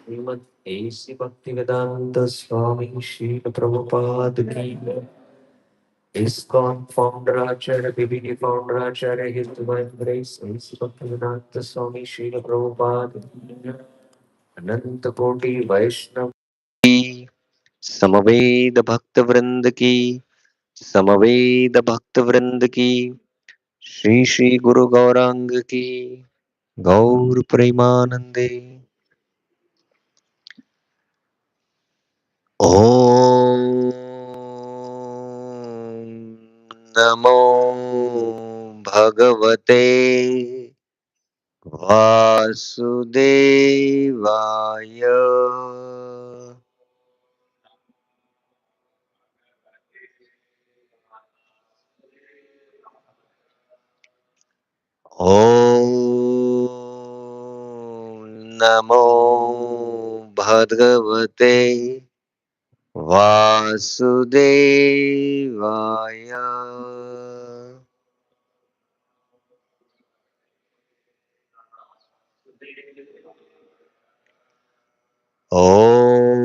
Srimad A.C. Bhaktivedanta Swami Srila Prabhupada Ki ISKCON founder Acharya BBD founder Acharya His Divine Grace A.C. Bhaktivedanta Swami Srila Prabhupada Ki Ananta Koti Vaishnava की समवेद भक्त वृंद की समवेद भक्त वृंद की श्री श्री गुरु गौरांग की गौर प्रेमानंदे ओम नमो भगवते वासुदेवाय ओम नमो भगवते वासुदेवाय ओम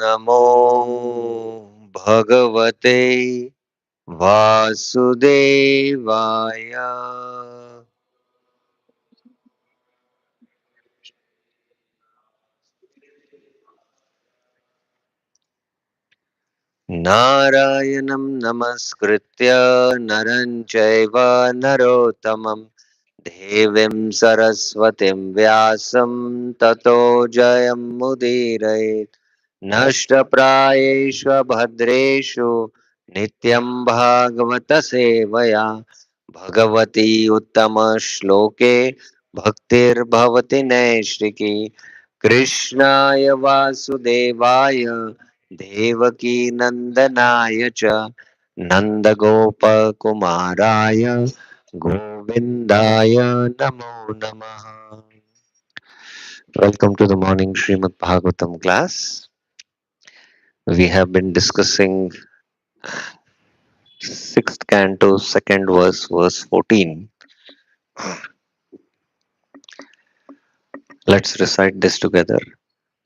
नमो भगवते वासुदेवाय नारायणं नमस्कृत्य नरं चैव नरोत्तमं देवीं सरस्वतीं व्यासं ततो जयमुदीरयेत् नष्टप्रायेषु भद्रेषु नित्यं भागवत सेवया भगवती उत्तमश्लोके भक्तिर्भवति नैष्टिकी कृष्णाय वासुदेवाय देवकी नंदनाय च नंदगोपकुमाराय गोविंदाय नमो नमः. Welcome to the morning Srimad Bhagavatam class. We have been discussing sixth canto, second verse, verse 14. Let's recite this together.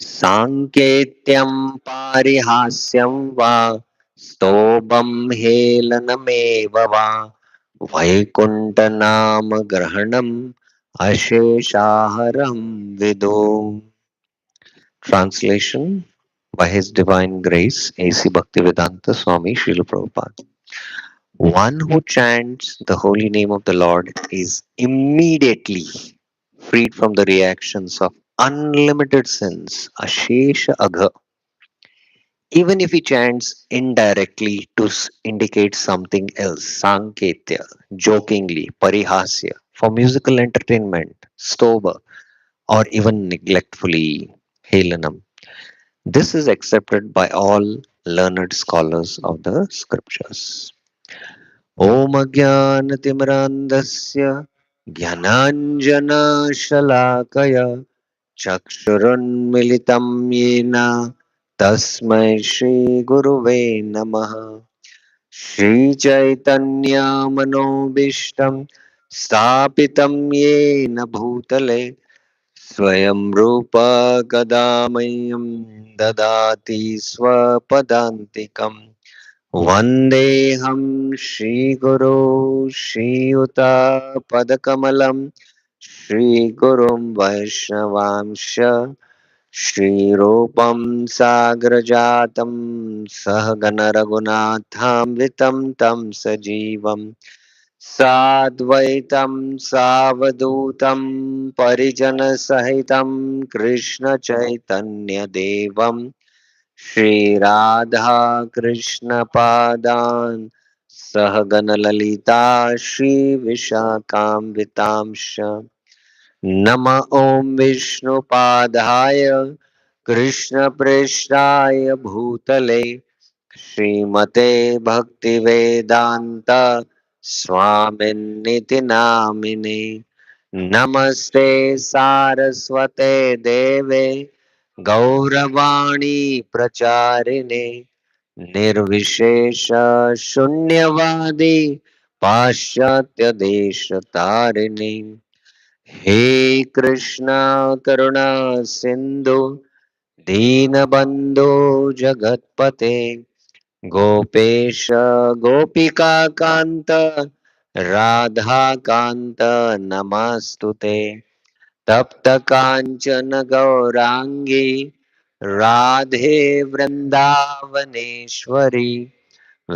साङ्केत्यं पारिहास्यं वा स्तोभं हेलनमेव वा वैकुण्ठनामग्रहणम् अशेषाहरं विदो. Translation by His Divine Grace A.C. Bhaktivedanta Swami Srila Prabhupada. One who chants the holy name of the Lord is immediately freed from the reactions of unlimited sins, Ashesha Agha, even if he chants indirectly to indicate something else, Sanketya, jokingly, Parihasya, for musical entertainment, Stoba, or even neglectfully, Helanam. This is accepted by all learned scholars of the scriptures. ॐ अज्ञानतिमिरान्धस्य ज्ञानाञ्जनशलाकया चक्षुरुन्मिलितं येन तस्मै श्रीगुरुवे नमः। श्रीचैतन्यमनोभीष्टं स्थापितं येन भूतले स्वयं रूप कदा मह्यं ददाति स्वपदान्तिकम्। वन्देऽहं श्रीगुरो श्रीयुतापदकमलं श्रीगुरुं वैष्णवांश श्रीरूपं साग्रजातं सहगण रघुनाथान्वितं तं सजीवं साद्वैतं सावधूतं परिजनसहितं कृष्णचैतन्यदेवं श्रीराधा कृष्णपादान् सहगण ललिता श्रीविशाखान्वितांश्च नमः ॐ विष्णुपादाय कृष्णप्रेष्ठाय भूतले श्रीमते भक्तिवेदांत स्वामिन्निति नामिने नमस्ते सारस्वते देवे गौरवाणी प्रचारिणे निर्विशेष शून्यवादी पाश्चात्य देश तारिणे हे कृष्णा करुणा सिंधु दीनबंधो जगतपते गोपेश गोपिका कांत राधा कांत नमस्तुते तप्त कांचन गौरांगी राधे वृंदावनेश्वरी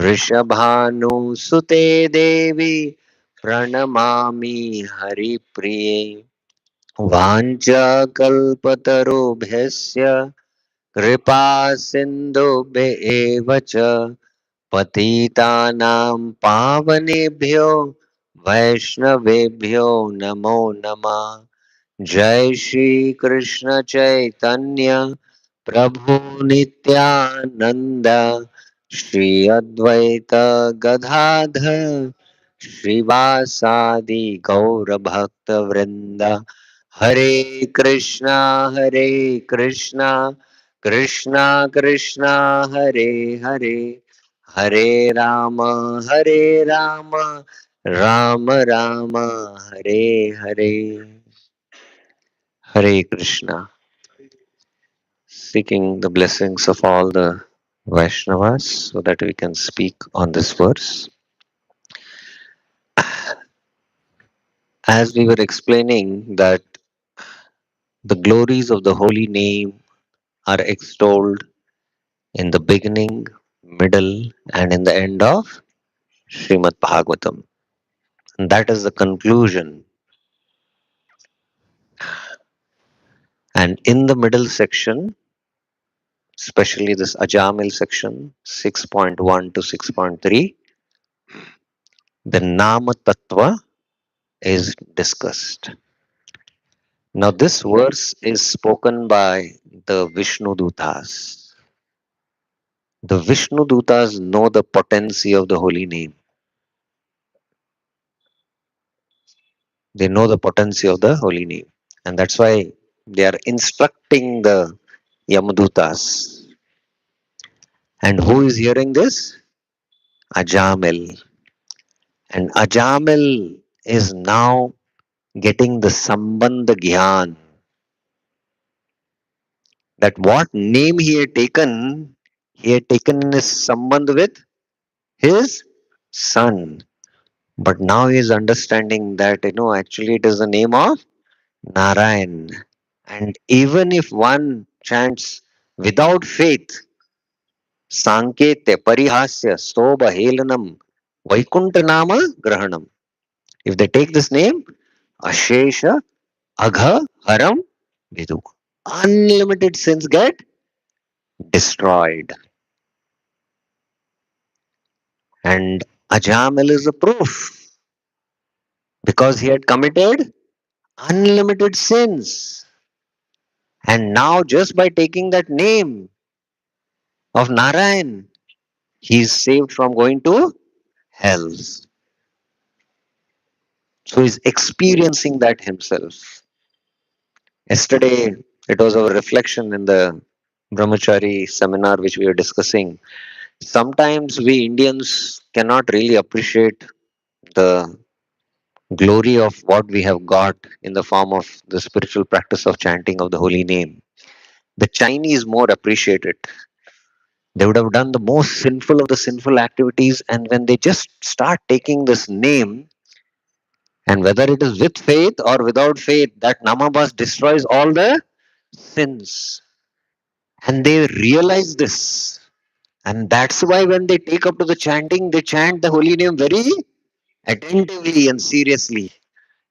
वृषभानुसुते देवी प्रणमामि हरिप्रिये वाञ्छाकल्पतरुभ्यश्च कृपा सिन्धुभ्य एव च पतितानां पावनेभ्यो वैष्णवेभ्यो नमो नमः। जय श्री कृष्ण चैतन्य प्रभु नित्यानंद श्री अद्वैत गदाधर श्रीवासादि गौर भक्त वृंद हरे कृष्णा हरे कृष्णा कृष्णा कृष्णा हरे हरे हरे राम हरे Ram Ram Ram Hare Hare Hare Krishna. Seeking the blessings of all the Vaishnavas so that we can speak on this verse. As we were explaining that the glories of the holy name are extolled in the beginning, middle, and in the end of Srimad Bhagavatam. And that is the conclusion. And in the middle section, especially this Ajamil section, 6.1 to 6.3, the Nama Tattva is discussed. Now, this verse is spoken by the Vishnu Dutas. The Vishnu Dutas know the potency of the holy name. They know the potency of the holy name. And that's why they are instructing the Yamadutas. And who is hearing this? Ajamil. And Ajamil is now getting the Sambandha Gyan. That what name he had taken in his Sambandh with his son. But now he is understanding that, actually it is the name of Narayan. And even if one chants without faith, Sankete Parihasya Sobha Helanam Vaikuntha Nama Grahanam. If they take this name, Ashesha Agha Haram Vidu. Unlimited sins get destroyed. And Ajamil is a proof because he had committed unlimited sins. And now, just by taking that name of Narayan, he is saved from going to hell. So he's experiencing that himself. Yesterday, it was our reflection in the Brahmachari seminar which we were discussing. Sometimes we Indians cannot really appreciate the glory of what we have got in the form of the spiritual practice of chanting of the holy name. The Chinese more appreciate it. They would have done the most sinful of the sinful activities, and when they just start taking this name, and whether it is with faith or without faith, that Namabas destroys all the sins. And they realize this. And that's why when they take up to the chanting, they chant the holy name very attentively and seriously.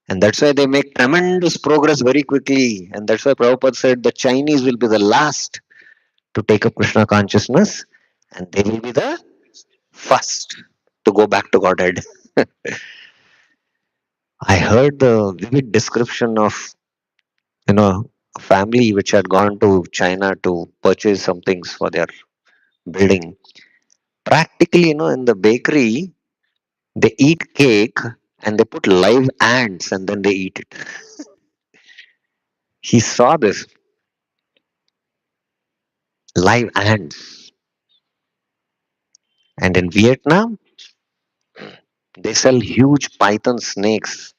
And that's why they make tremendous progress very quickly. And that's why Prabhupada said the Chinese will be the last to take up Krishna consciousness, and they will be the first to go back to Godhead. I heard the vivid description of, a family which had gone to China to purchase some things for their building. Practically, in the bakery, they eat cake and they put live ants and then they eat it. He saw this live ants. And in Vietnam, they sell huge python snakes,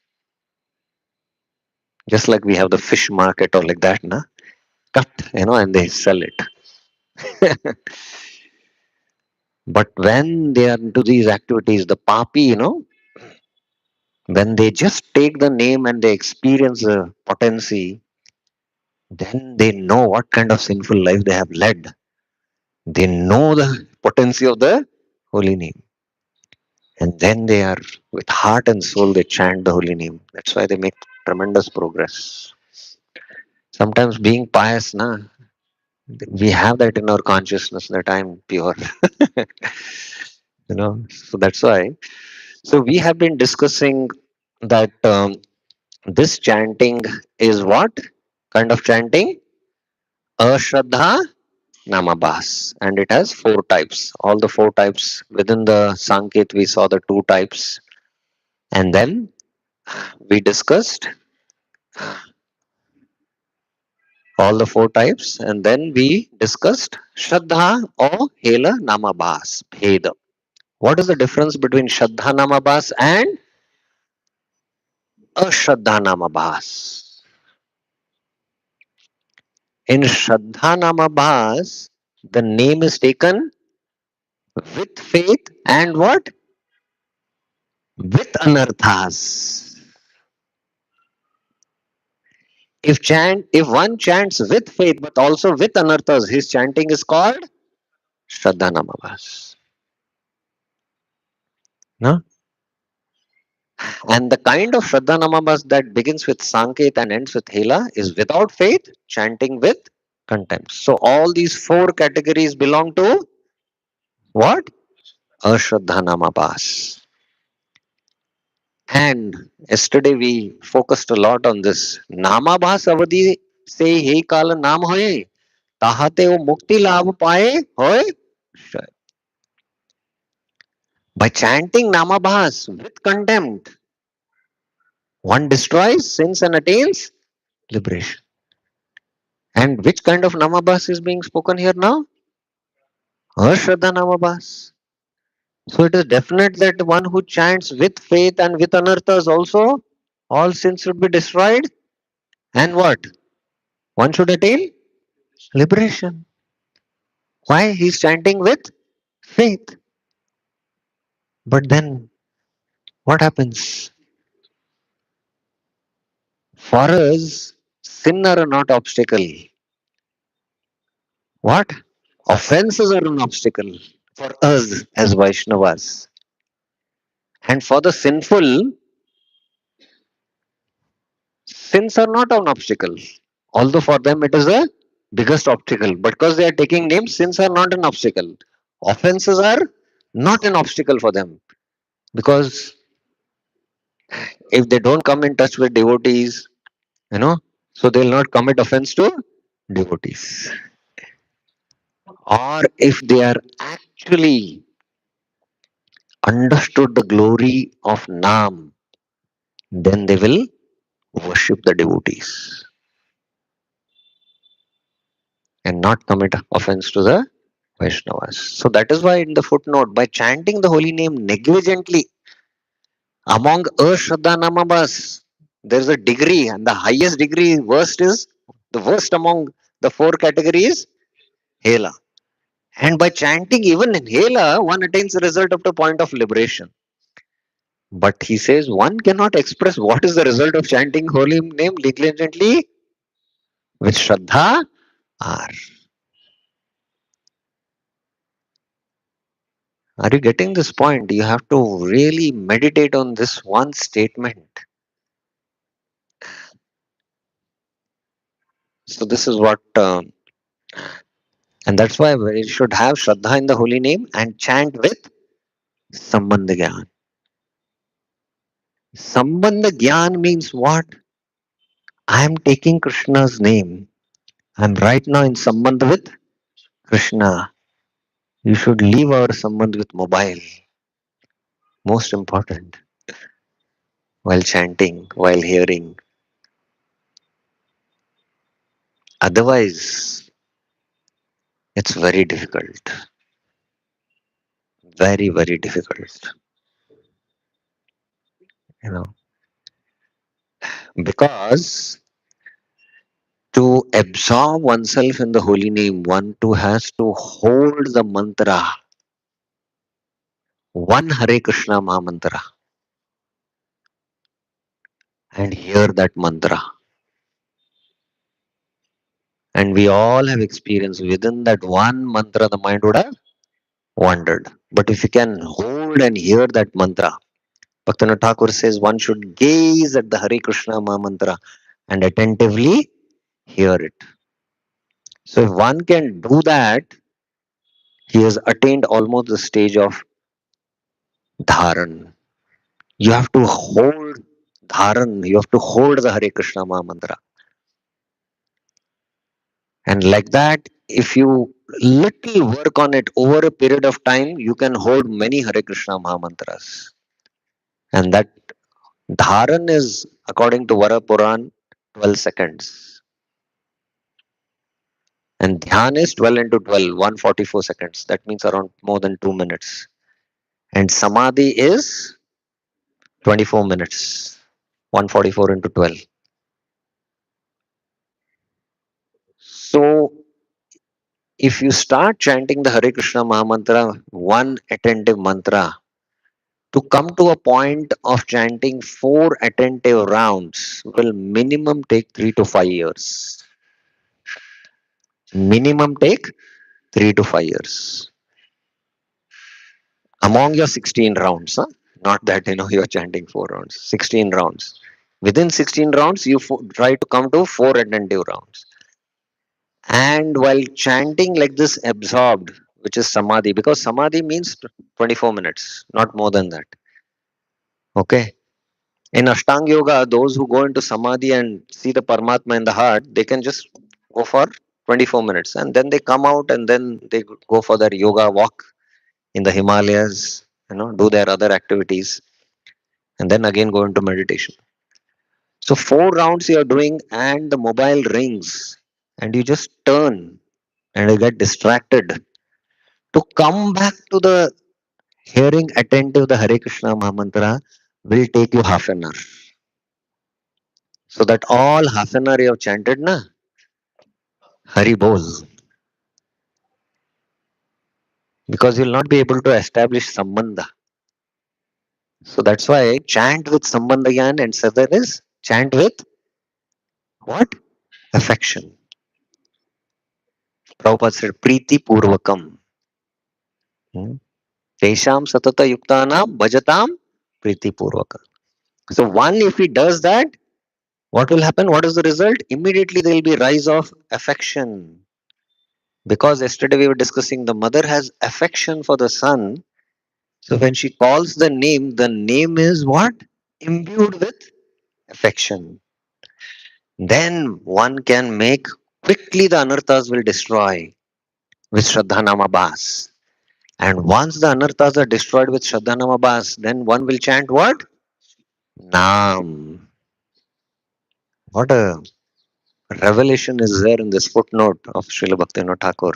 just like we have the fish market or like that, na? Cut, and they sell it. But when they are into these activities, the papi, when they just take the name and they experience the potency, then they know what kind of sinful life they have led. They know the potency of the holy name. And then they are, with heart and soul, they chant the holy name. That's why they make tremendous progress. Sometimes being pious, we have that in our consciousness that I'm pure. So that's why. So we have been discussing that this chanting is what kind of chanting? Ashraddha Namabhas, and it has four types. All the four types within the Sanket, we saw the two types, and then we discussed all the four types, and then we discussed Shraddha or Hela Namabhas, Bheda. What is the difference between Shraddha Namabhas and Ashraddha Namabhas? In Shraddha Namabhas, the name is taken with faith and what? With anarthas. If one chants with faith but also with anarthas, his chanting is called Shraddha Namabhas. No? And the kind of Shraddha Namabhas that begins with Sanket and ends with Hela is without faith, chanting with contempt. So all these four categories belong to what? Ashraddha Namabhas. And yesterday we focused a lot on this. Namabhas avadhi se he kala naam hoye. Tahate wo mukti labh paye hoye. By chanting Namabhas with contempt, one destroys sins and attains liberation. And which kind of Namabhas is being spoken here now? Ashraddha Namabhas. So it is definite that one who chants with faith and with anarthas also, all sins should be destroyed. And what? One should attain liberation. Why? He's chanting with faith. But then what happens? For us, sin are not obstacle. What? Offenses are an obstacle for us as Vaishnavas. And for the sinful, sins are not an obstacle. Although for them it is the biggest obstacle. But because they are taking names, sins are not an obstacle. Offenses are not an obstacle for them. Because if they don't come in touch with devotees, you know, so they'll not commit offense to devotees. Or if they are actually understood the glory of Nam, then they will worship the devotees and not commit offense to the Vaishnavas. So that is why in the footnote, by chanting the holy name negligently among Ashraddha Namabas, there is a degree, and the highest degree, worst is the worst among the four categories, Hela. And by chanting even in Hela, one attains the result of the point of liberation. But he says one cannot express what is the result of chanting holy name negligently with Shraddha are. Are you getting this point? You have to really meditate on this one statement. So this is what, and that's why we should have Shraddha in the holy name and chant with Sambandha Gyan. Sambandha Gyan means what? I am taking Krishna's name. I am right now in Sambandha with Krishna. You should leave our Sambandha with mobile. Most important. While chanting, while hearing. Otherwise, it's very difficult. Very, very difficult. You know, because to absorb oneself in the holy name, one too has to hold the mantra, one Hare Krishna Maha mantra, and hear that mantra. And we all have experienced within that one mantra, the mind would have wandered. But if you can hold and hear that mantra, Bhaktivinoda Thakur says one should gaze at the Hare Krishna Maha mantra and attentively hear it. So if one can do that, he has attained almost the stage of dharan. You have to hold dharan, you have to hold the Hare Krishna Maha mantra. And like that, if you little work on it over a period of time, you can hold many Hare Krishna Maha mantras. And that dharan is, according to Vara Puran, 12 seconds. And dhyan is 12 into 12, 144 seconds. That means around more than 2 minutes. And samadhi is 24 minutes, 144 into 12. So if you start chanting the Hare Krishna Maha mantra, one attentive mantra, to come to a point of chanting four attentive rounds will minimum take 3 to 5 years. Minimum take 3 to 5 years. Among your 16 rounds, huh? Not that you're chanting 4 rounds, 16 rounds. Within 16 rounds, you try to come to four attentive rounds. And while chanting like this, absorbed, which is samadhi, because samadhi means 24 minutes, not more than that. Okay. In Ashtanga Yoga, those who go into Samadhi and see the Paramatma in the heart, they can just go for 24 minutes and then they come out and then they go for their yoga walk in the Himalayas, do their other activities and then again go into meditation. So 4 rounds you are doing and the mobile rings and you just turn and you get distracted. To come back to the hearing attentive, the Hare Krishna Mahamantra will take you half an hour. So that all half an hour you have chanted, na? Hari Bol. Because you'll not be able to establish Sambandha. So that's why chant with Sambandha Gyan and Sadhana is chant with what? Affection. Prabhupada said Preeti Purvakam. Tesham Satata Yuktanam Bhajatam Preeti Purvakam. So one, if he does that, what will happen? What is the result? Immediately there will be rise of affection. Because yesterday we were discussing the mother has affection for the son. So when she calls the name is what? Imbued with affection. Then one can make quickly the anarthas will destroy with Shraddhanama Bas. And once the anarthas are destroyed with Shraddhanama Bas, then one will chant what? Naam. What a revelation is there in this footnote of Srila Bhaktivinoda Thakur.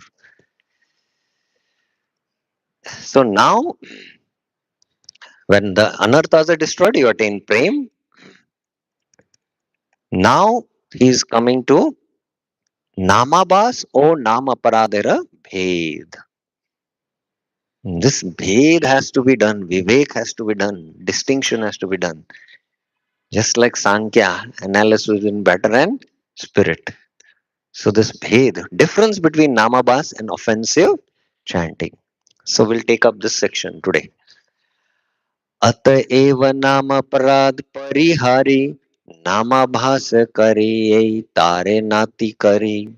So now, when the anarthas are destroyed, you attain prem. Now he is coming to namabhas or namaparadera bhed. This bhed has to be done, vivek has to be done, distinction has to be done. Just like Sankhya, analysis in matter and spirit. So this bhed, difference between namabhas and offensive chanting. So we'll take up this section today. अतएव नाम अपराध परिहारी नामाभास करे तारे नाति करे.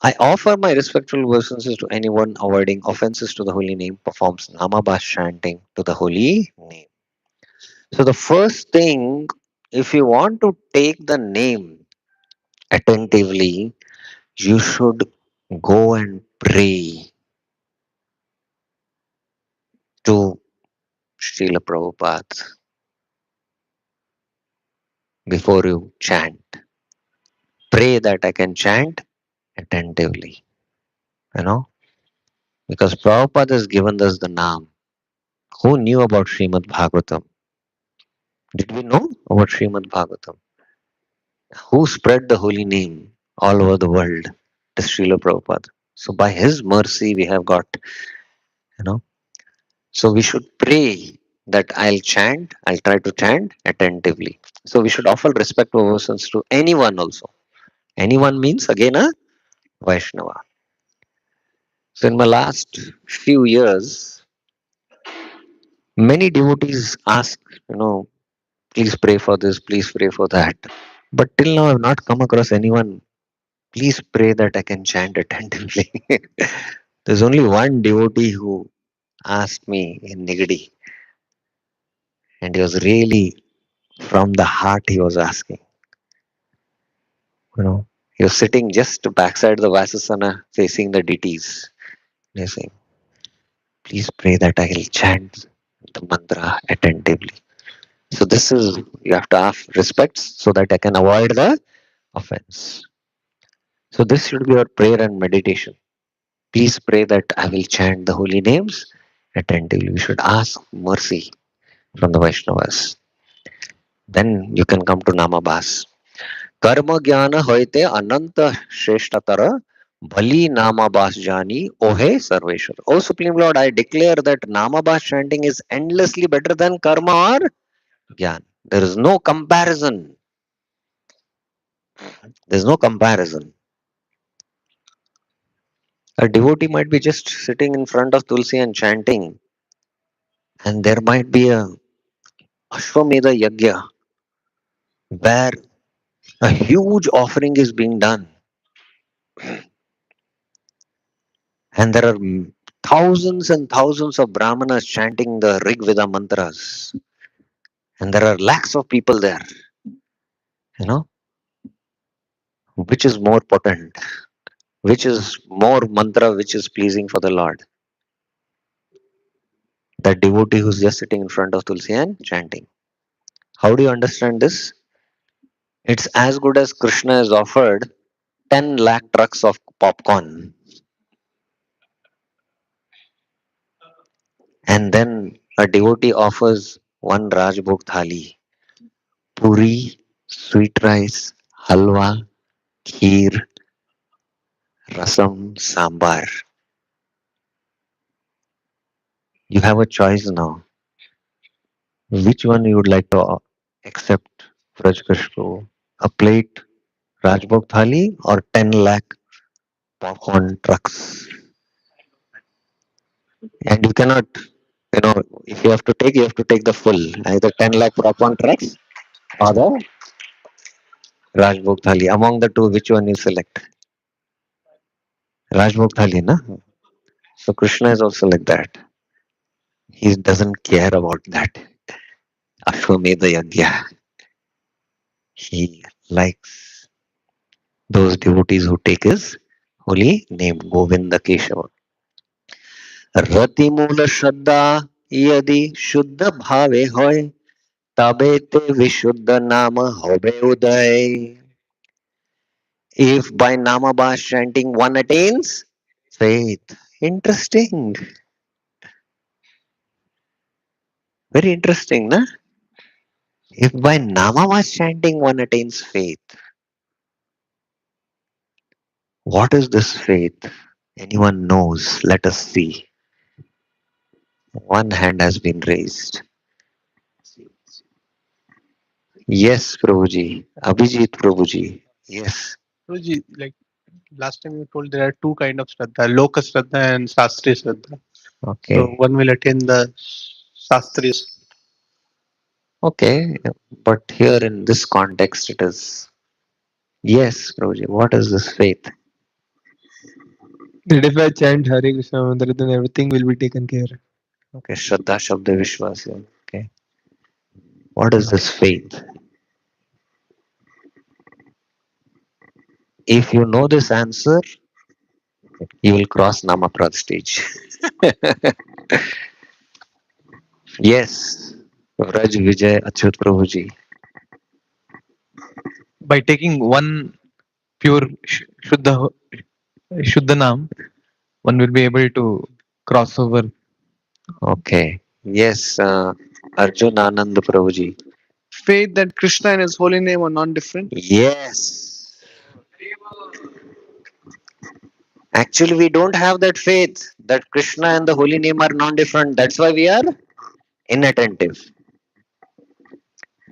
I offer my respectful obeisances to anyone avoiding offenses to the holy name performs namabhas chanting to the holy name. So the first thing, if you want to take the name attentively, you should go and pray to Srila Prabhupada before you chant. Pray that I can chant attentively, you know, because Prabhupada has given us the name. Who knew about Srimad Bhagvatam? Did we know about Srimad Bhagavatam? Who spread the holy name all over the world? The Srila Prabhupada. So by his mercy we have got, you know. So we should pray that I'll chant, I'll try to chant attentively. So we should offer respectful obeisance to anyone also. Anyone means again a Vaishnava. So in my last few years, many devotees ask, you know, please pray for this, please pray for that. But till now I've not come across anyone. Please pray that I can chant attentively. There's only one devotee who asked me in Nigadi, and he was really from the heart he was asking. You know, he was sitting just backside the Vasasana facing the deities. And he's saying, please pray that I will chant the mantra attentively. So this is, you have to have respects so that I can avoid the offense. So this should be your prayer and meditation. Please pray that I will chant the holy names attentively. We should ask mercy from the Vaishnavas. Then you can come to Namabhas. Karma jnana hoite ananta shreshthatara bali namabhas jani ohe sarveshwar. O Supreme Lord, I declare that namabhas chanting is endlessly better than karma or jnana. There is no comparison. There is no comparison. A devotee might be just sitting in front of Tulsi and chanting, and there might be a Ashwamedha Yagya where a huge offering is being done, and there are thousands and thousands of brahmanas chanting the Rig Veda mantras, and there are lakhs of people there. You know, which is more potent? Which is more mantra which is pleasing for the Lord? The devotee who's just sitting in front of Tulsi and chanting. How do you understand this? It's as good as Krishna has offered 10 lakh trucks of popcorn, and then a devotee offers one Rajbhog thali, puri, sweet rice, halwa, kheer, rasam, sambar. You have a choice now. Which one you would like to accept, Vraj Krishna? A plate Rajbhog thali or 10 lakh popcorn trucks? And you cannot, you know, if you have to take, you have to take the full. Either 10 lakh popcorn trucks or the Rajbhog thali. Among the two, which one you select? Rajbhog thali, na? So Krishna is also like that. He doesn't care about that. Ashwamedha Yagya. He likes those devotees who take his holy name, Govinda Keshava. Rati Mula Shraddha Yadi Shuddha Bhave Hoy तबे ते विशुद्ध नाम होबे उदय. If by Namabas chanting one attains faith. Interesting. Very interesting, na? If by Namabas chanting one attains faith, what is this faith? Anyone knows? Let us see. One hand has been raised. Yes, Prabhuji. Abhijit Prabhuji. Yes. Guruji, like last time you told there are two kind of Shraddha, Loka Shraddha and Shastri Shraddha. So Okay. one will attain the Shastri. Okay. But here in this context, it is. Yes, Prabhuji. What is this faith? That if I chant Hare Krishna mantra, then everything will be taken care. Okay. Shraddha Shabda Vishwas. Okay. What is this faith? If you know this answer, you will cross Namaprad stage. Yes. Vraj Vijay Achyut Prabhuji. By taking one pure Shuddha Nam, one will be able to cross over. Okay. Yes. Arjun Anand Prabhuji. Faith that Krishna and his holy name are non-different. Yes. Actually, we don't have that faith that Krishna and the holy name are non-different. That's why we are inattentive.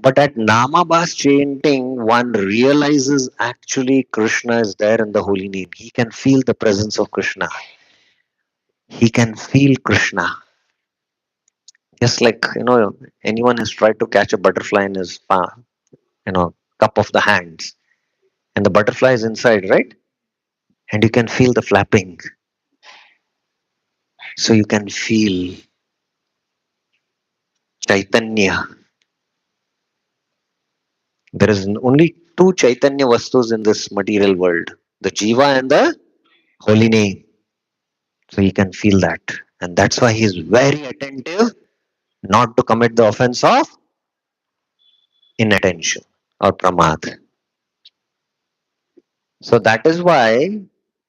But at Namabas chanting, one realizes actually Krishna is there in the holy name. He can feel the presence of Krishna. He can feel Krishna. Just like, anyone has tried to catch a butterfly in his, cup of the hands. And the butterfly is inside, right? And you can feel the flapping. So you can feel Chaitanya. There is only two Chaitanya Vastus in this material world, the Jiva and the holy name. So he can feel that. And that's why he is very attentive not to commit the offense of inattention or pramad. So that is why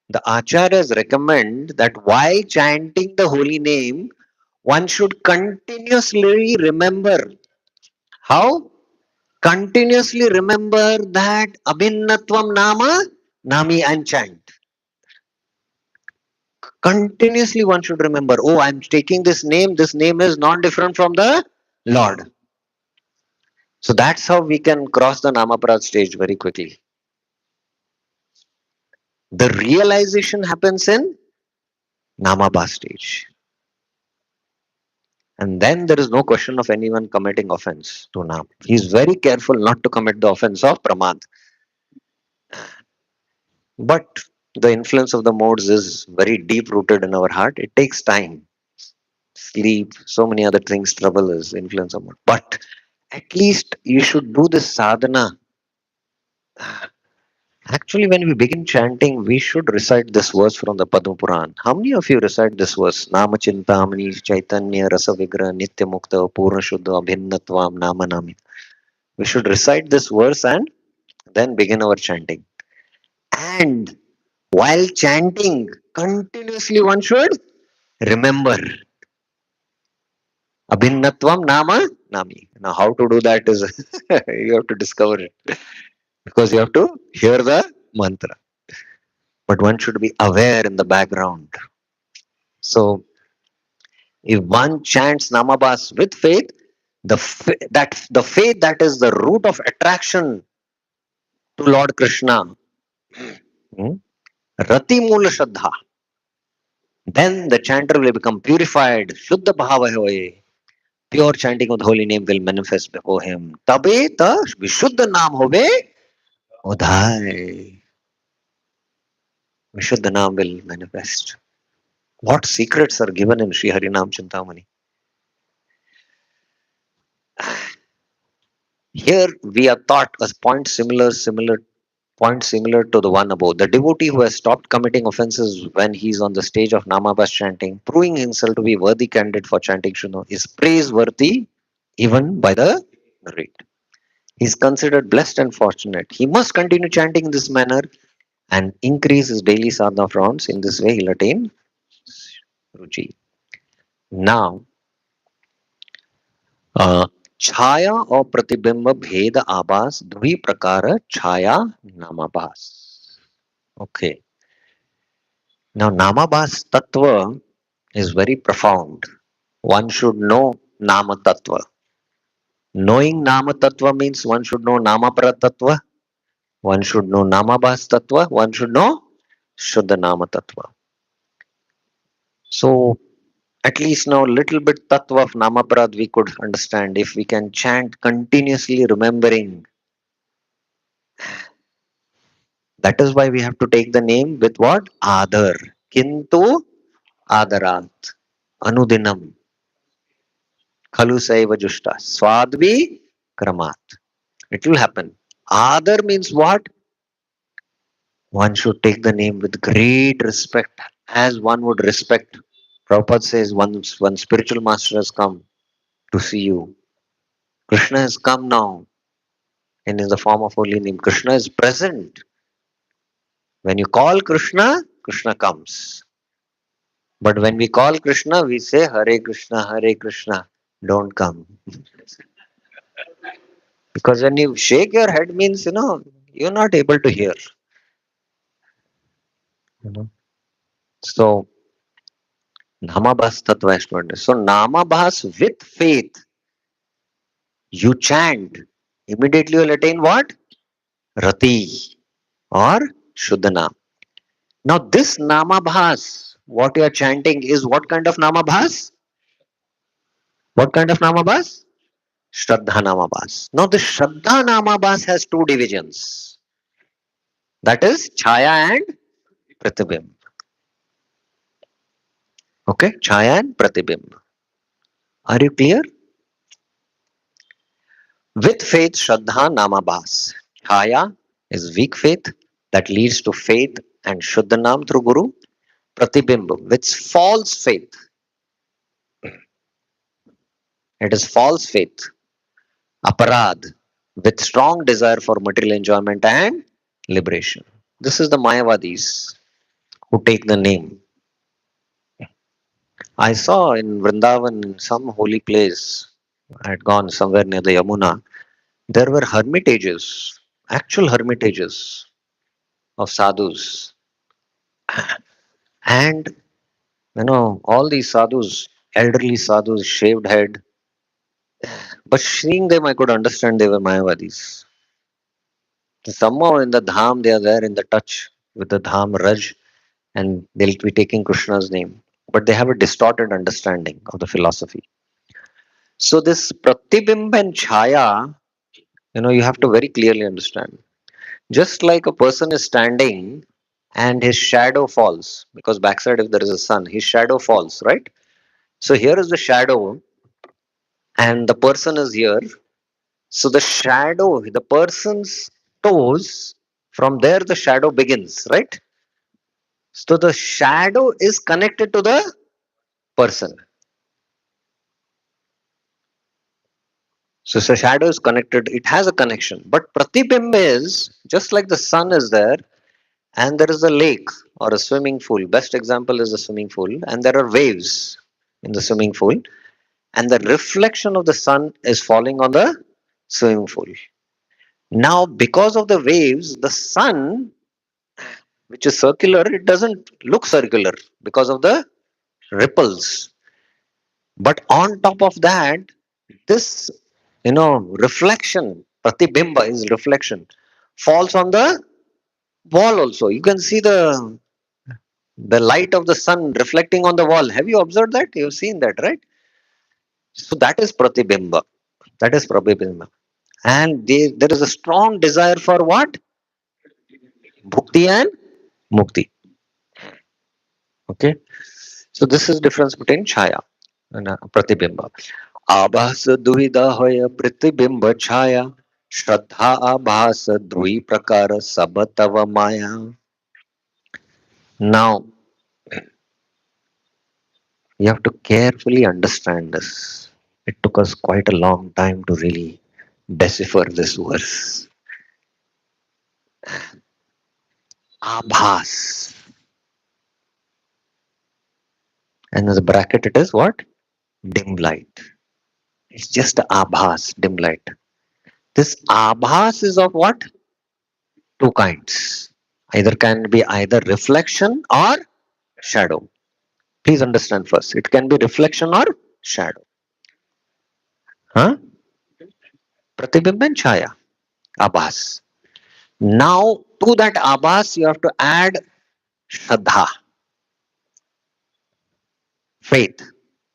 the acharyas recommend that while chanting the holy name, one should continuously remember. How? Continuously remember that Abhinnatvam Nama, Nami and chant. Continuously one should remember, oh, I'm taking this name is not different from the Lord. So that's how we can cross the Namaprad stage very quickly. The realization happens in Namabha stage. And then there is no question of anyone committing offense to Nam. He is very careful not to commit the offense of Pramad. But the influence of the modes is very deep rooted in our heart. It takes time. Sleep, so many other things, trouble is influence of mode. But at least you should do this sadhana. Actually, when we begin chanting, we should recite this verse from the Padma Puran. How many of you recite this verse? Nama Chintamani Chaitanya Rasa Vigra Nitya Mukta Purna Shuddha Abhinnatvam Nama Nami. We should recite this verse and then begin our chanting. And while chanting, continuously one should remember Abhinnatvam Nama Nami. Now, how to do that is you have to discover it because you have to hear the mantra. But one should be aware in the background. So, if one chants Namabas with faith, the faith that is the root of attraction to Lord Krishna, hmm, Rati Mula Shraddha, then the chanter will become purified. Shuddha Bhava hoye. Pure chanting of the holy name will manifest before him. Tabe ta Vishuddha Naam hobe udhay. Vishuddha Naam will manifest. What secrets are given in Sri Harinam Chintamani? Here we are taught a point similar to the one above. The devotee who has stopped committing offenses when he is on the stage of Namabas chanting, proving himself to be worthy candidate for chanting Shuno, is praiseworthy even by the Great. He is considered blessed and fortunate. He must continue chanting in this manner and increase his daily sadhana rounds. In this way, he'll attain Ruchi. Now, uh, छाया और प्रतिबिंब भेद आभास द्वि प्रकार छाया नामाभास. Okay. Now, namabhas tattva is very profound. One should know nama tattva. Knowing nama tattva means one should know namapara tattva, one should know namabhas tattva, one should know shuddha nama tattva. So, at least now little bit tattva of namaparad we could understand if we can chant continuously remembering. That is why we have to take the name with what? Adar. Kintu adarat. Anudinam. Khalu saiva jushta. Swadvi kramat. It will happen. Adar means what? One should take the name with great respect, as one would respect. Prabhupada says one spiritual master has come to see you. Krishna has come now and in the form of holy name. Krishna is present. When you call Krishna, Krishna comes. But when we call Krishna, we say Hare Krishna, Hare Krishna. Don't come. Because when you shake your head means, you're not able to hear. You know. So Namabhas Tattva has to understand. So Namabhas with faith, you chant. Immediately you'll attain what? Rati or Shuddhana. Now this Namabhas, what you are chanting is what kind of Namabhas? What kind of Namabhas? Shraddha Namabhas. Now the Shraddha Namabhas has two divisions. That is Chaya and Pratibimb. Okay, Chaya and Pratibimb. Are you clear? With faith, Shraddha Namabhas. Chaya is weak faith that leads to faith and Shuddhanam through Guru. Pratibimb, with false faith. It is false faith. Aparad, with strong desire for material enjoyment and liberation. This is the Mayavadis who take the name. I saw in Vrindavan, in some holy place, I had gone somewhere near the Yamuna, there were hermitages, actual hermitages of sadhus. And, all these sadhus, elderly sadhus, shaved head, but seeing them, I could understand they were Mayavadis. Somehow in the dham, they are there in the touch with the dham Raj, and they'll be taking Krishna's name. But they have a distorted understanding of the philosophy. So this Pratibimb and Chaya, you have to very clearly understand. Just like a person is standing and his shadow falls, because backside if there is a sun, his shadow falls, right? So here is the shadow and the person is here. So the shadow, the person's toes, from there the shadow begins, right? So the shadow is connected to the person. So the shadow is connected, it has a connection. But Pratibimb is just like the sun is there and there is a lake or a swimming pool. Best example is a swimming pool, and there are waves in the swimming pool, and the reflection of the sun is falling on the swimming pool. Now, because of the waves, the sun, which is circular, it doesn't look circular because of the ripples. But on top of that, this reflection, pratibimba is reflection, falls on the wall also. You can see the light of the sun reflecting on the wall. Have you observed that? You've seen that, right? So that is pratibimba. That is pratibimba. And there is a strong desire for what? Bhukti and mukti. Okay. So this is difference between chaya and pratibimba. आभास दुविधा होय प्रतिबिंब छाया श्रद्धा आभास द्वि प्रकार सब तव माया. Now you have to carefully understand this. It took us quite a long time to really decipher this verse. Abhas. And in the bracket it is what? Dim light. It's just abhas, dim light. This abhas is of what? Two kinds. Either can be either reflection or shadow. Please understand first. It can be reflection or shadow. Huh? Pratibimba and chaya. Abhas. Now to that abhas you have to add shraddha, faith.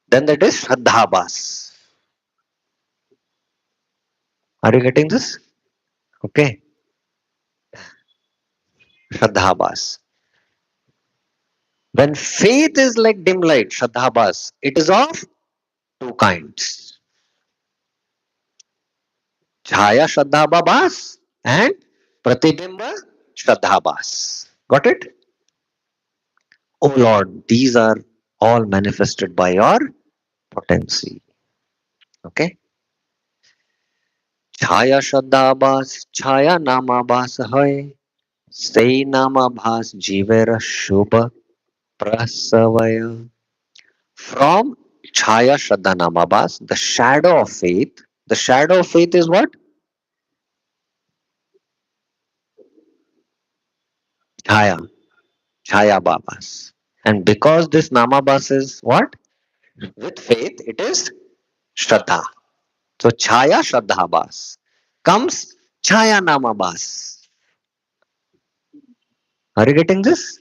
Then that is shraddhabhas. Are you getting this? Okay. Shraddhabhas. When faith is like dim light, shraddhabhas, it is of two kinds. Chaya shraddhabhas and pratibimba shraddhabhas. Got it? Oh Lord, these are all manifested by your potency. Okay? Chaya shraddhabhas, chaya namabhas hai. Say namabhas jivera shubha prasavaya. From chaya shraddha namabhas, the shadow of faith. The shadow of faith is what? Chaya. Chaya babas. And because this namabhas is what? With faith, it is shraddha. So chaya shraddha bas comes chaya namabhas. Are you getting this?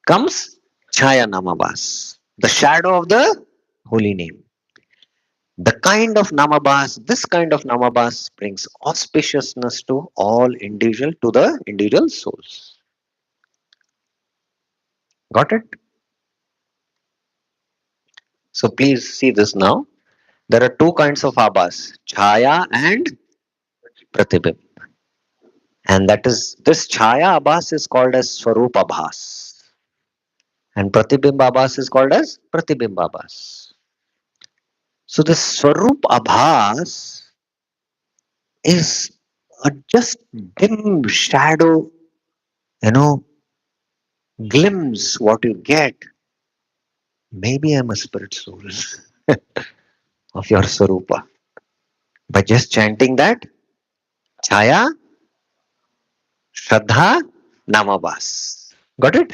Comes chaya namabhas. The shadow of the holy name. The kind of namabhas, this kind of namabhas brings auspiciousness to all individual, to the individual souls. Got it? So please see this now. There are two kinds of abhas, chaya and pratibimb. And that is, this chaya abhas is called as swarup abhas. And pratibimb abhas is called as pratibimb abhas. So the swarup abhas is a just dim shadow, you know, glimpse what you get. Maybe I'm a spirit soul of your swarupa. By just chanting that, chaya, shraddha, namabhas. Got it?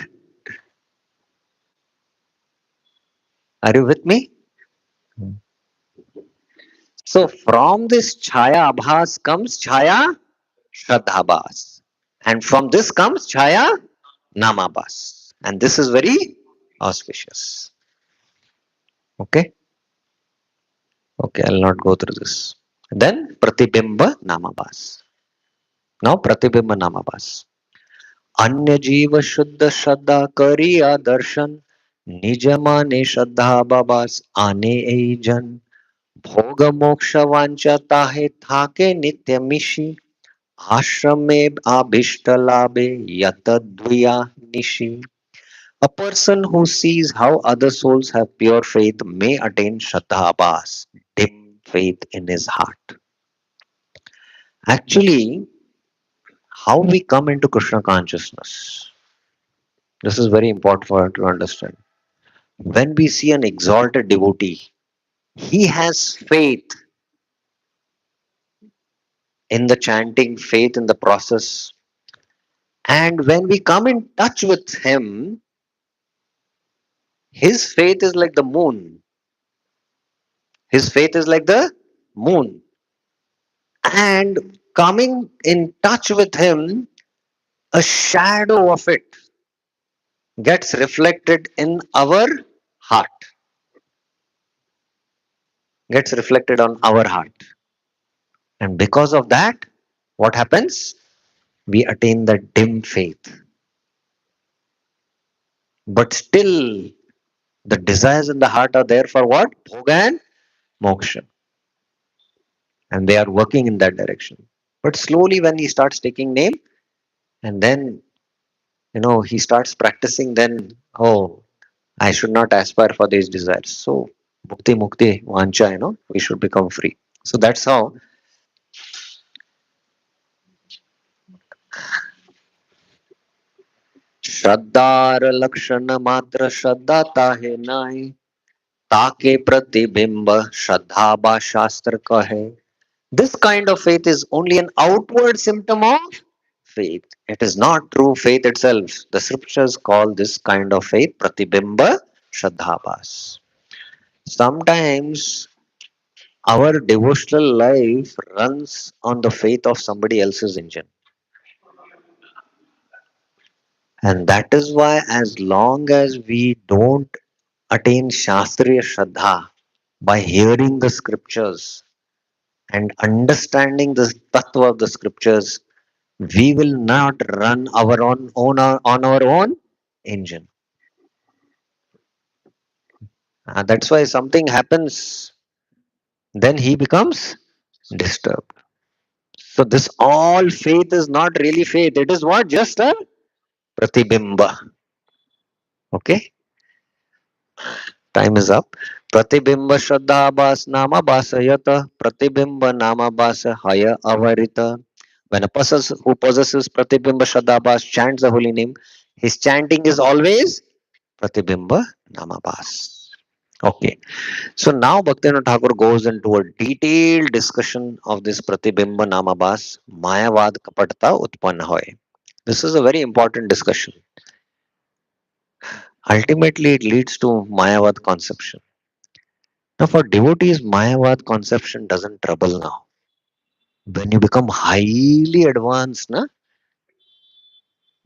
Are you with me? So from this chaya abhas comes chaya shraddhabhas. And from this comes chaya namabhas. And this is very auspicious. Okay? Okay, I'll not go through this. Then pratibimba namabhas. Now pratibimba namabhas. अन्य जीव शुद्ध श्रद्धा करिया दर्शन निज माने श्रद्धा बाबास आने ए जन भोग मोक्ष वांछा ताहे थाके नित्य मिशी आश्रम में आभिष्ट लाभे यतद्विया Nishi. A person who sees how other souls have pure faith may attain Shraddha Abhas, dim faith in his heart. Actually, how we come into Krishna consciousness, this is very important for us to understand. When we see an exalted devotee, he has faith in the chanting, faith in the process. And when we come in touch with him, his faith is like the moon. His faith is like the moon. And coming in touch with him, a shadow of it gets reflected in our heart, gets reflected on our heart. And because of that, what happens? We attain the dim faith. But still, the desires in the heart are there for what? Bhoga and moksha. And they are working in that direction. But slowly, when he starts taking name, and then he starts practicing, then I should not aspire for these desires. So mukti, vancha, we should become free. So that's how श्रद्धार लक्षण मात्र श्रद्धा ताहे नाहि, ताके प्रतिबिंब श्रद्धा बा शास्त्र कहे. This kind of faith is only an outward symptom of faith. It is not true faith itself. The scriptures call this kind of faith pratibimba shraddhabhas. Sometimes our devotional life runs on the faith of somebody else's engine. And that is why, as long as we don't attain Shastriya Shraddha by hearing the scriptures and understanding the tattva of the scriptures, we will not run our on our own engine. That's why something happens, then he becomes disturbed. So this all faith is not really faith. It is what? Just a pratibimba. Okay, time is up. Pratibimba Shraddha Bas Nama Basayata Pratibimba Nama Basa Haya Avarita. When a person who possesses Pratibimba Shraddha Bas chants the holy name, his chanting is always Pratibimba Namabhas. Okay, so now Bhaktivinoda Thakur goes into a detailed discussion of this Pratibimba Namabhas, Mayavad Kapatata Utpanna Hoy. This is a very important discussion. Ultimately, it leads to Mayavad conception. Now, for devotees, Mayavad conception doesn't trouble now. When you become highly advanced, na,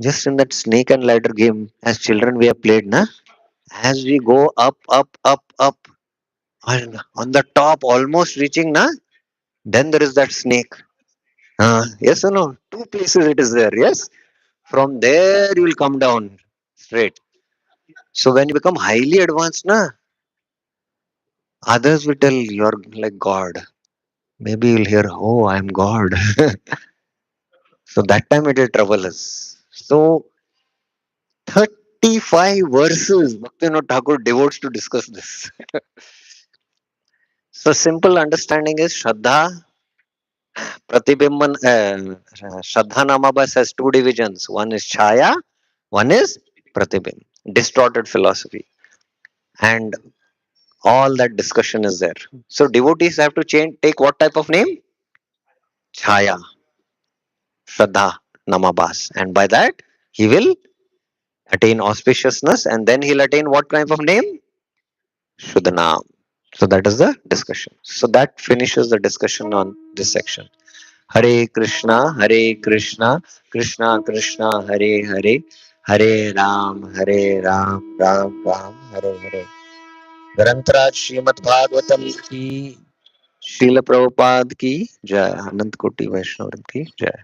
just in that snake and ladder game, as children we have played, na, as we go up, up, up, up, and on the top, almost reaching, na, then there is that snake. Yes or no? Two places it is there. Yes. From there you will come down straight. So when you become highly advanced, na, others will tell you're like God. Maybe you'll hear, oh, I'm God. So that time it will trouble us. So 35 verses Bhaktivinoda Thakur devotes to discuss this. So simple understanding is Shraddha Pratibimban, Shraddha Namabhas has two divisions. One is Chaya, one is Pratibim. Distorted philosophy. And all that discussion is there. So devotees have to change, take what type of name? Chaya, Shraddha Namabhas. And by that, he will attain auspiciousness and then he'll attain what type of name? Shuddhanam. So that is the discussion. So that finishes the discussion on this section. Hare Krishna, Krishna Krishna, Hare Hare, Hare Ram, Ram Ram, Hare Hare. ग्रंथराज Shrimad Bhagavatam की, श्रील प्रभुपाद की जय, अनंत कोटि वैष्णव की जय.